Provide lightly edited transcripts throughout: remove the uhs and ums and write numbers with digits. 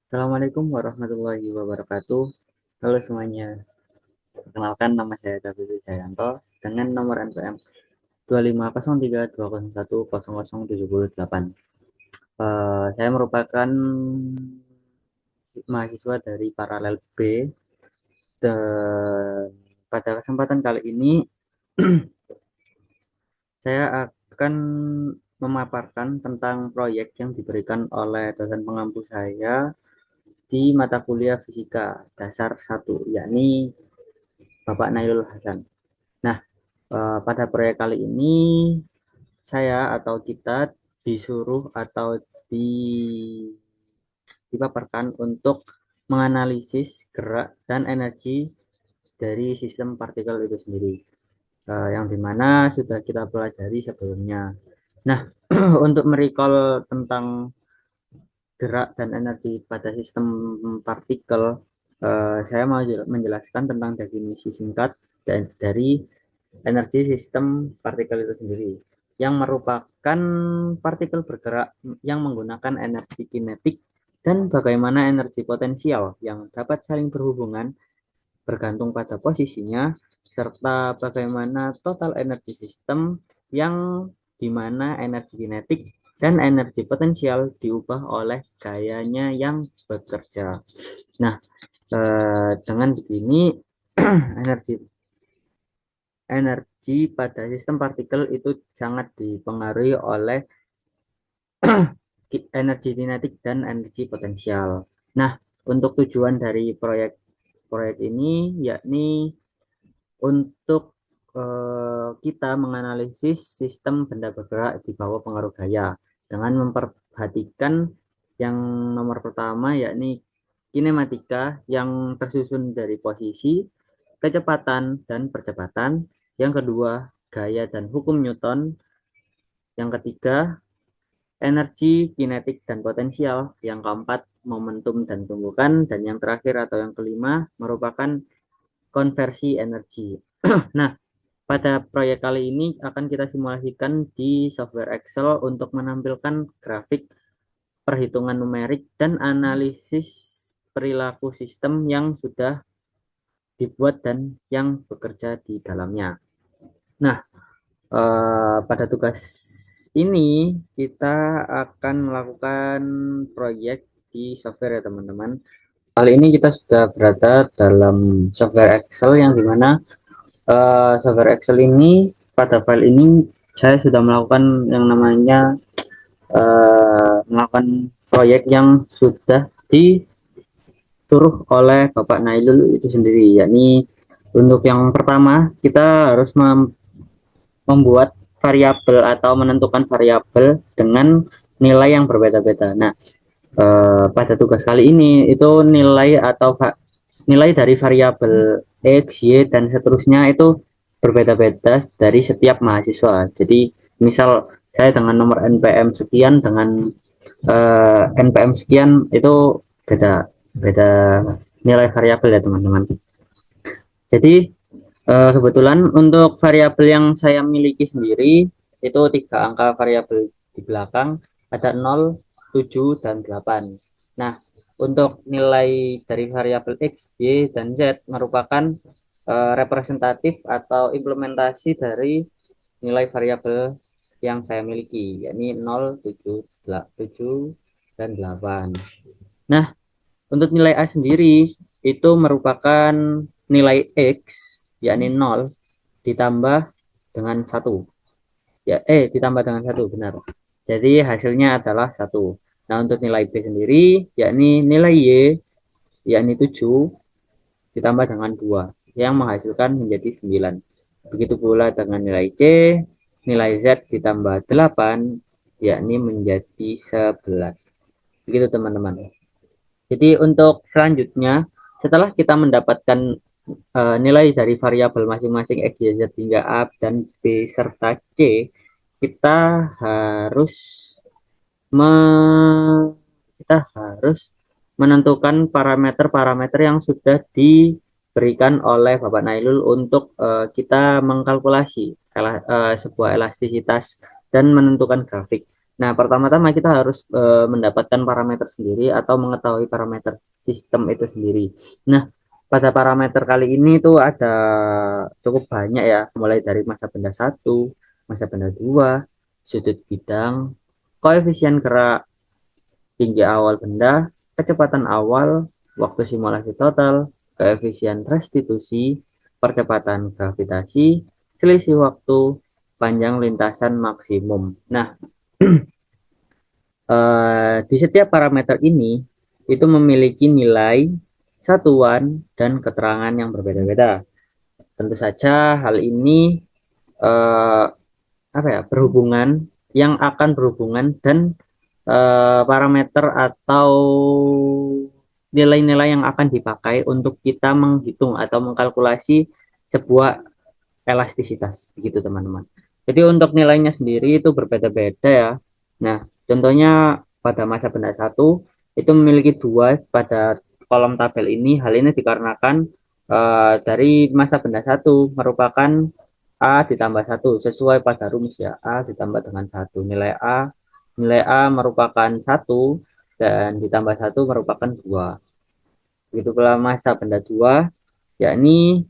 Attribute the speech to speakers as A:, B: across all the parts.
A: Assalamualaikum warahmatullahi wabarakatuh. Halo semuanya. Perkenalkan, nama saya David Wijayanto dengan nomor NPM 25032010078. Saya merupakan mahasiswa dari Paralel B, dan pada kesempatan kali ini saya akan memaparkan tentang proyek yang diberikan oleh dosen pengampu saya di mata kuliah Fisika Dasar 1, yakni Bapak Nailul Hasan. Nah, pada proyek kali ini saya atau kita disuruh atau di, dipaparkan untuk menganalisis gerak dan energi dari sistem partikel itu sendiri, yang dimana sudah kita pelajari sebelumnya. Nah, untuk merecall tentang gerak dan energi pada sistem partikel, saya mau menjelaskan tentang definisi singkat dari energi sistem partikel itu sendiri, yang merupakan partikel bergerak yang menggunakan energi kinetik dan bagaimana energi potensial yang dapat saling berhubungan bergantung pada posisinya, serta bagaimana total energi sistem yang dimana energi kinetik dan energi potensial diubah oleh gayanya yang bekerja. Nah, dengan begini energi energi pada sistem partikel itu sangat dipengaruhi oleh energi kinetik dan energi potensial. Nah, untuk tujuan dari proyek ini yakni untuk kita menganalisis sistem benda bergerak di bawah pengaruh gaya dengan memperhatikan yang nomor pertama yakni kinematika yang tersusun dari posisi, kecepatan, dan percepatan. Yang kedua, gaya dan hukum Newton. Yang ketiga, energi, kinetik, dan potensial. Yang keempat, momentum dan tumbukan. Dan yang terakhir atau yang kelima merupakan konversi energi. Nah, pada proyek kali ini akan kita simulasikan di software Excel untuk menampilkan grafik perhitungan numerik dan analisis perilaku sistem yang sudah dibuat dan yang bekerja di dalamnya. Nah, pada tugas ini kita akan melakukan proyek di software ya teman-teman. Kali ini kita sudah berada dalam software Excel yang dimana software Excel ini pada file ini saya sudah melakukan yang namanya melakukan proyek yang sudah disuruh oleh Bapak Nailul itu sendiri, yakni untuk yang pertama kita harus membuat variabel atau menentukan variabel dengan nilai yang berbeda-beda. Nah, pada tugas kali ini itu nilai dari variabel X, Y, dan seterusnya itu berbeda-beda dari setiap mahasiswa. Jadi, misal saya dengan nomor NPM sekian dengan NPM sekian itu beda beda nilai variabel ya teman-teman. Jadi kebetulan untuk variabel yang saya miliki sendiri itu tiga angka variabel di belakang, ada 0, 7, dan 8. Nah, untuk nilai dari variabel X, Y, dan Z merupakan representatif atau implementasi dari nilai variabel yang saya miliki, yakni 0, 7, 7, dan 8. Nah, untuk nilai A sendiri itu merupakan nilai X, yakni 0, ditambah dengan 1. Ditambah dengan 1, benar. Jadi hasilnya adalah 1. Nah, untuk nilai B sendiri, yakni nilai Y, yakni 7, ditambah dengan 2, yang menghasilkan menjadi 9. Begitu pula dengan nilai C, nilai Z ditambah 8, yakni menjadi 11. Begitu teman-teman. Jadi untuk selanjutnya, setelah kita mendapatkan nilai dari variabel masing-masing X, Y, Z hingga A dan B serta C, kita harus me kita harus menentukan parameter-parameter yang sudah diberikan oleh Bapak Nailul untuk kita mengkalkulasi sebuah elastisitas dan menentukan grafik. Nah, pertama-tama kita harus mendapatkan parameter sendiri atau mengetahui parameter sistem itu sendiri. Nah, pada parameter kali ini tuh ada cukup banyak ya, mulai dari massa benda satu, massa benda dua, sudut bidang, koefisien gerak, tinggi awal benda, kecepatan awal, waktu simulasi total, koefisien restitusi, percepatan gravitasi, selisih waktu, panjang lintasan maksimum. Nah, di setiap parameter ini itu memiliki nilai, satuan, dan keterangan yang berbeda-beda. Tentu saja hal ini eh, apa ya, berhubungan dan parameter atau nilai-nilai yang akan dipakai untuk kita menghitung atau mengkalkulasi sebuah elastisitas begitu teman-teman. Jadi untuk nilainya sendiri itu berbeda-beda ya. Nah, contohnya pada massa benda satu itu memiliki dua pada kolom tabel ini. Hal ini dikarenakan dari massa benda satu merupakan A ditambah satu sesuai pada rumus ya. A ditambah dengan satu, nilai A merupakan satu dan ditambah satu merupakan dua. Begitu pula massa benda dua, yakni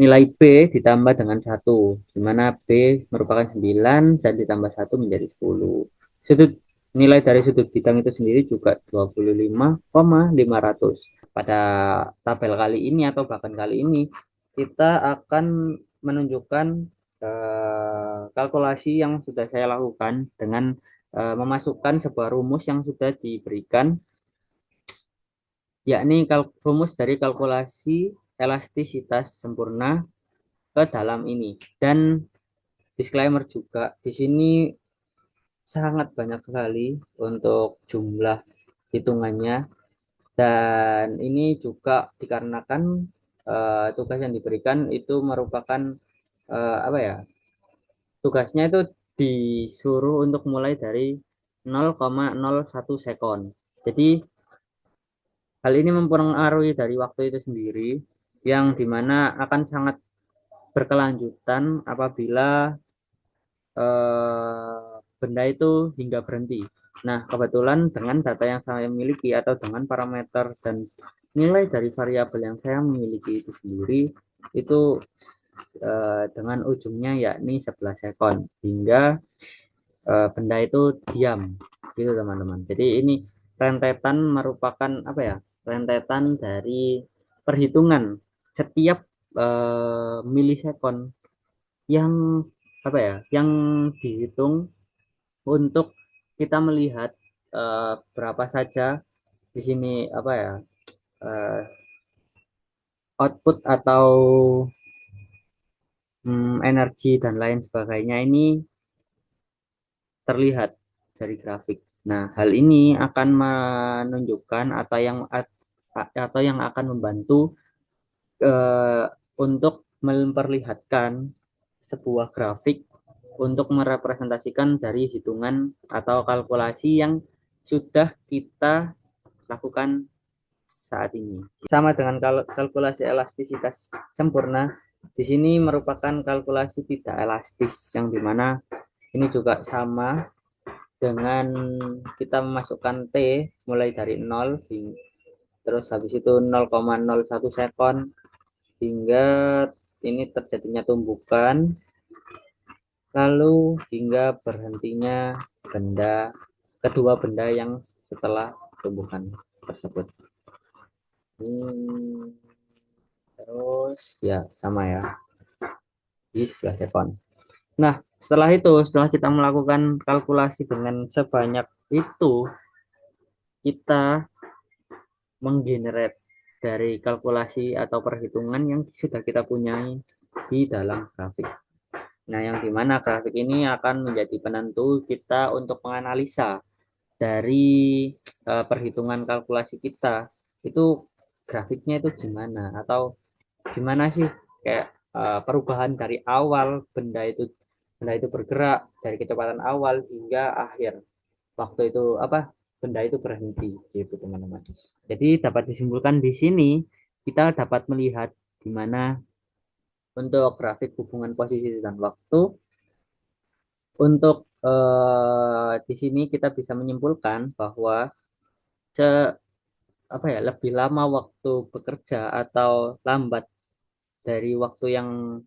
A: nilai B ditambah dengan satu, di mana B merupakan 9 dan ditambah satu menjadi 10. Sudut nilai dari sudut bidang itu sendiri juga 25,500. Pada tabel kali ini atau bahkan kali ini kita akan menunjukkan kalkulasi yang sudah saya lakukan dengan memasukkan sebuah rumus yang sudah diberikan, yakni rumus dari kalkulasi elastisitas sempurna ke dalam ini. Dan disclaimer juga, di sini sangat banyak sekali untuk jumlah hitungannya, dan ini juga dikarenakan tugas yang diberikan itu merupakan apa ya, tugasnya itu disuruh untuk mulai dari 0,01 sekon. Jadi hal ini mempengaruhi dari waktu itu sendiri, yang dimana akan sangat berkelanjutan apabila benda itu hingga berhenti. Nah, kebetulan dengan data yang saya miliki atau dengan parameter dan nilai dari variabel yang saya miliki itu sendiri itu dengan ujungnya yakni 11 sekon hingga benda itu diam gitu teman-teman. Jadi ini rentetan merupakan apa ya? Rentetan dari perhitungan setiap milisekon yang apa ya? Yang dihitung untuk kita melihat berapa saja di sini apa ya, uh, output atau energi dan lain sebagainya ini terlihat dari grafik. Nah, hal ini akan menunjukkan atau yang akan membantu uh, untuk memperlihatkan sebuah grafik untuk merepresentasikan dari hitungan atau kalkulasi yang sudah kita lakukan saat ini. Sama dengan kalkulasi elastisitas sempurna, di sini merupakan kalkulasi tidak elastis, yang dimana ini juga sama dengan kita memasukkan T mulai dari 0, terus habis itu 0,01 sekon hingga ini terjadinya tumbukan, lalu hingga berhentinya kedua benda yang setelah tumbukan tersebut. Terus ya sama ya di 11 sekon. Nah, setelah kita melakukan kalkulasi dengan sebanyak itu, kita menggenerate dari kalkulasi atau perhitungan yang sudah kita punyai di dalam grafik. Nah, yang dimana grafik ini akan menjadi penentu kita untuk menganalisa dari perhitungan kalkulasi kita itu grafiknya itu gimana, atau gimana sih kayak perubahan dari awal benda itu bergerak dari kecepatan awal hingga akhir waktu itu apa benda itu berhenti gitu teman-teman. Jadi dapat disimpulkan di sini kita dapat melihat di mana untuk grafik hubungan posisi dan waktu, untuk di sini kita bisa menyimpulkan bahwa se apa ya lebih lama waktu bekerja atau lambat dari waktu yang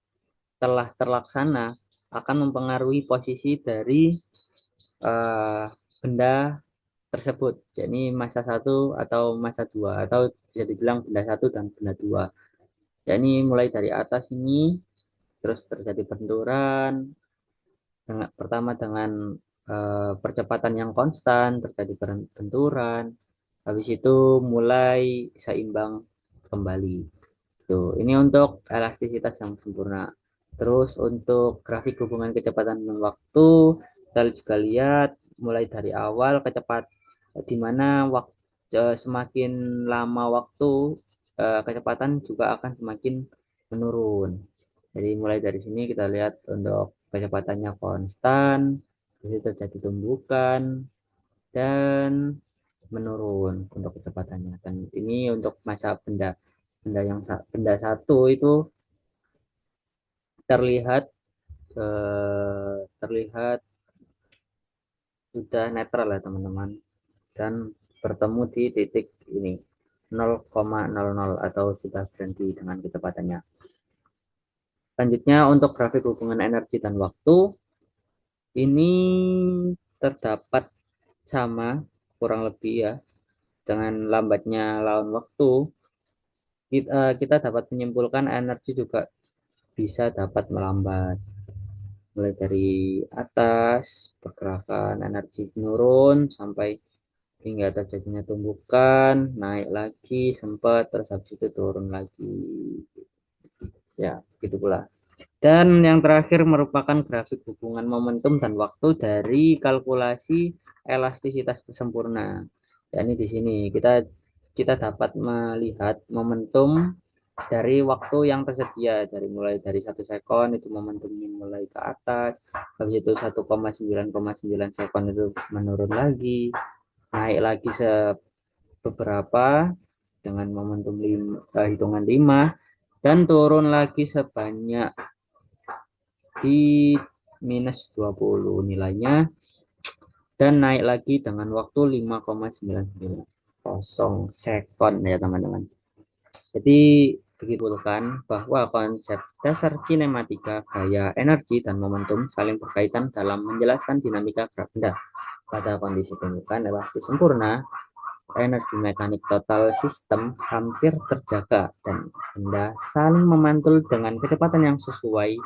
A: telah terlaksana akan mempengaruhi posisi dari eh, benda tersebut. Jadi masa satu atau masa dua atau bisa dibilang benda satu dan benda dua. Jadi mulai dari atas ini terus terjadi benturan dengan pertama dengan percepatan yang konstan terjadi benturan. Habis itu mulai seimbang kembali. Tuh, ini untuk elastisitas yang sempurna. Terus untuk grafik hubungan kecepatan dan waktu, kita juga lihat mulai dari awal di mana semakin lama waktu kecepatan juga akan semakin menurun. Jadi mulai dari sini kita lihat untuk kecepatannya konstan, jadi terjadi tumbukan dan menurun untuk kecepatannya. Dan ini untuk masa benda benda benda satu itu terlihat terlihat sudah netral ya teman-teman, dan bertemu di titik ini 0,00 atau sudah berhenti dengan kecepatannya. Selanjutnya untuk grafik hubungan energi dan waktu ini terdapat sama kurang lebih ya dengan lambatnya lawan waktu. Kita dapat menyimpulkan energi juga bisa dapat melambat mulai dari atas pergerakan energi menurun sampai hingga terjadinya tumbukan naik lagi sempat terus habis itu turun lagi ya gitu pula. Dan yang terakhir merupakan grafik hubungan momentum dan waktu dari kalkulasi elastisitas sempurna. Yani di sini kita dapat melihat momentum dari waktu yang tersedia dari mulai dari 1 sekon itu momentumnya mulai ke atas, habis itu 1,9,9 sekon itu menurun lagi, naik lagi beberapa dengan momentum hitungan 5 dan turun lagi sebanyak di -20 nilainya dan naik lagi dengan waktu 5,990 sekon ya teman-teman. Jadi begitu kan bahwa konsep dasar kinematika, gaya, energi, dan momentum saling berkaitan dalam menjelaskan dinamika gerak benda. Pada kondisi pembukaan elastisi sempurna, energi mekanik total sistem hampir terjaga dan benda saling memantul dengan kecepatan yang sesuai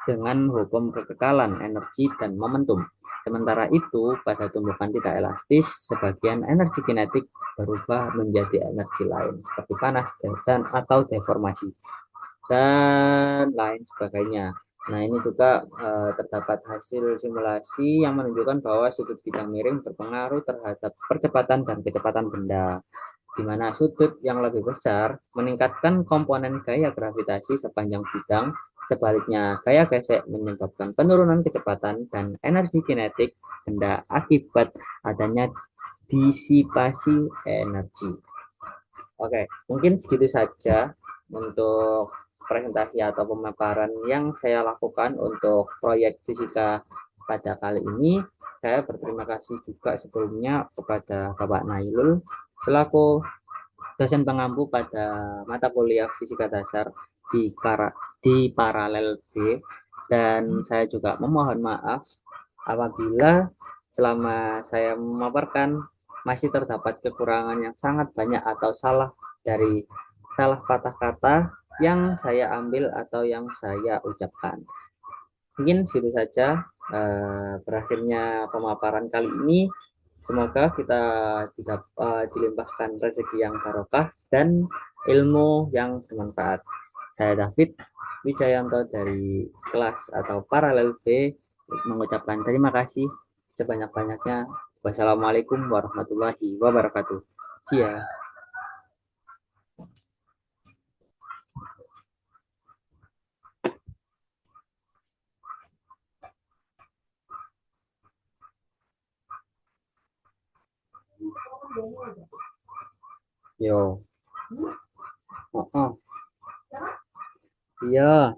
A: dengan hukum kekekalan energi dan momentum. Sementara itu, pada tumbukan tidak elastis, sebagian energi kinetik berubah menjadi energi lain, seperti panas dan atau deformasi, dan lain sebagainya. Nah, ini juga terdapat hasil simulasi yang menunjukkan bahwa sudut bidang miring berpengaruh terhadap percepatan dan kecepatan benda, di mana sudut yang lebih besar meningkatkan komponen gaya gravitasi sepanjang bidang. Sebaliknya, gaya gesek menyebabkan penurunan kecepatan dan energi kinetik benda akibat adanya disipasi energi. Oke, mungkin segitu saja untuk presentasi atau pemaparan yang saya lakukan untuk proyek fisika pada kali ini. Saya berterima kasih juga sebelumnya kepada Bapak Nailul selaku dosen pengampu pada mata kuliah fisika dasar di paralel B, dan saya juga memohon maaf apabila selama saya memaparkan masih terdapat kekurangan yang sangat banyak atau salah patah kata yang saya ambil atau yang saya ucapkan. Mungkin segitu saja berakhirnya pemaparan kali ini. Semoga kita dilimpahkan rezeki yang barokah dan ilmu yang bermanfaat. Saya David Wijayanto dari kelas atau paralel B mengucapkan terima kasih sebanyak-banyaknya. Wassalamualaikum warahmatullahi wabarakatuh. Cia. Yo. Oh, oh. Iya.